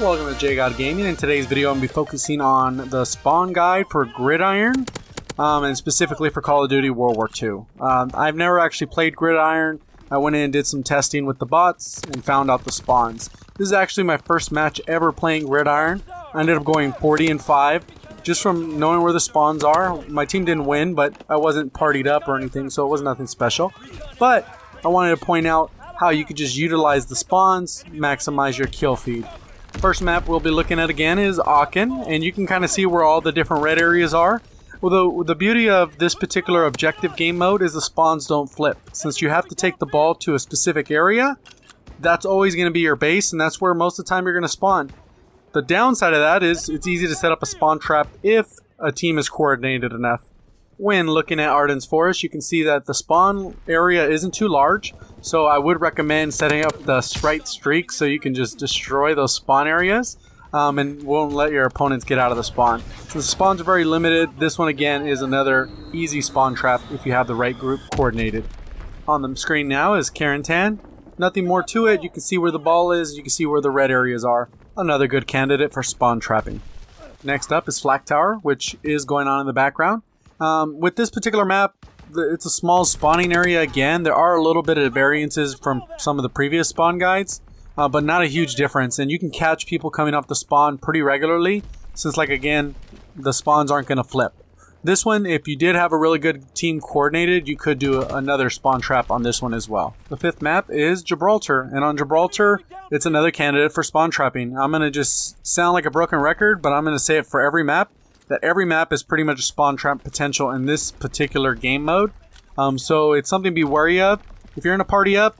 Welcome to JGod Gaming. In today's video, I'm going to be focusing on the spawn guide for Gridiron, and specifically for Call of Duty World War II. I've never actually played Gridiron. I went in and did some testing with the bots and found out the spawns. This is actually my first match ever playing Gridiron. I ended up going 40-5 just from knowing where the spawns are. My team didn't win, but I wasn't partied up or anything, so it was nothing special. But I wanted to point out how you could just utilize the spawns, maximize your kill feed. First map we'll be looking at again is AACHEN, and you can kind of see where all the different red areas are. Well, the beauty of this particular objective game mode is the spawns don't flip. Since you have to take the ball to a specific area, that's always going to be your base, and that's where most of the time you're going to spawn. The downside of that is it's easy to set up a spawn trap if a team is coordinated enough. When looking at ARDENNES Forest, you can see that the spawn area isn't too large, so I would recommend setting up the right streak so you can just destroy those spawn areas and won't let your opponents get out of the spawn. Since the spawns are very limited, this one again is another easy spawn trap if you have the right group coordinated. On the screen now is Quarantine. Nothing more to it. You can see where the ball is, you can see where the red areas are. Another good candidate for spawn trapping. Next up is FLAK Tower, which is going on in the background. With this particular map, it's a small spawning area again. There are a little bit of variances from some of the previous spawn guides, but not a huge difference. And you can catch people coming off the spawn pretty regularly, since, like, again, the spawns aren't going to flip. This one, if you did have a really good team coordinated, you could do another spawn trap on this one as well. The fifth map is Gibraltar, and on Gibraltar, it's another candidate for spawn trapping. I'm going to just sound like a broken record, but I'm going to say it for every map, that every map is pretty much a spawn trap potential in this particular game mode. So it's something to be wary of. If you're in a party up,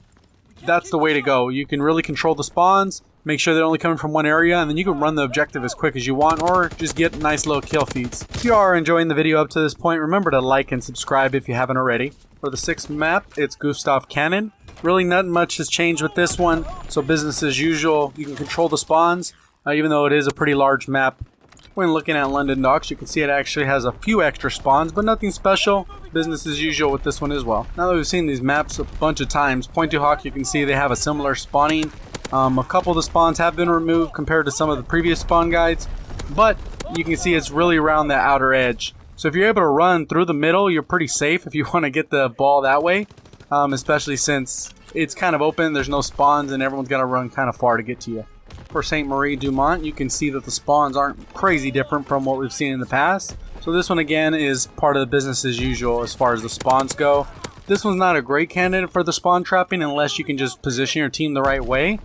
that's the way to go. You can really control the spawns, make sure they're only coming from one area, and then you can run the objective as quick as you want, or just get nice little kill feeds. If you are enjoying the video up to this point, remember to like and subscribe if you haven't already. For the sixth map, it's GUSTAV Cannon. Really nothing much has changed with this one, so business as usual. You can control the spawns, even though it is a pretty large map. When looking at London Docks, you can see it actually has a few extra spawns, but nothing special. Business as usual with this one as well. Now that we've seen these maps a bunch of times, Point to Hawk, you can see they have a similar spawning. A couple of the spawns have been removed compared to some of the previous spawn guides, but you can see it's really around the outer edge. So if you're able to run through the middle, you're pretty safe if you want to get the ball that way, especially since it's kind of open, there's no spawns, and everyone's got to run kind of far to get to you. For St. Marie Dumont, you can see that the spawns aren't crazy different from what we've seen in the past. So this one again is part of the business as usual as far as the spawns go. This one's not a great candidate for the spawn trapping unless you can just position your team the right way.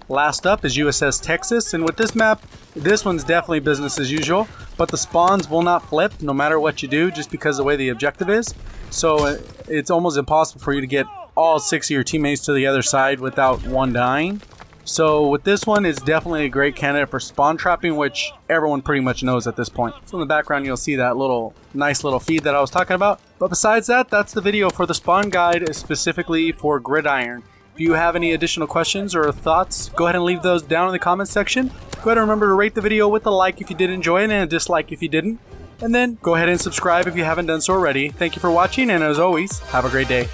Last up is USS Texas, and with this map, this one's definitely business as usual, but the spawns will not flip no matter what you do just because of the way the objective is. So it's almost impossible for you to get all 6 of your teammates to the other side without one dying. So with this one, it's definitely a great candidate for spawn trapping, which everyone pretty much knows at this point. So in the background, you'll see that nice little feed that I was talking about. But besides that, that's the video for the spawn guide specifically for Gridiron. If you have any additional questions or thoughts, go ahead and leave those down in the comments section. Go ahead and remember to rate the video with a like if you did enjoy it and a dislike if you didn't. And then go ahead and subscribe if you haven't done so already. Thank you for watching, and as always, have a great day.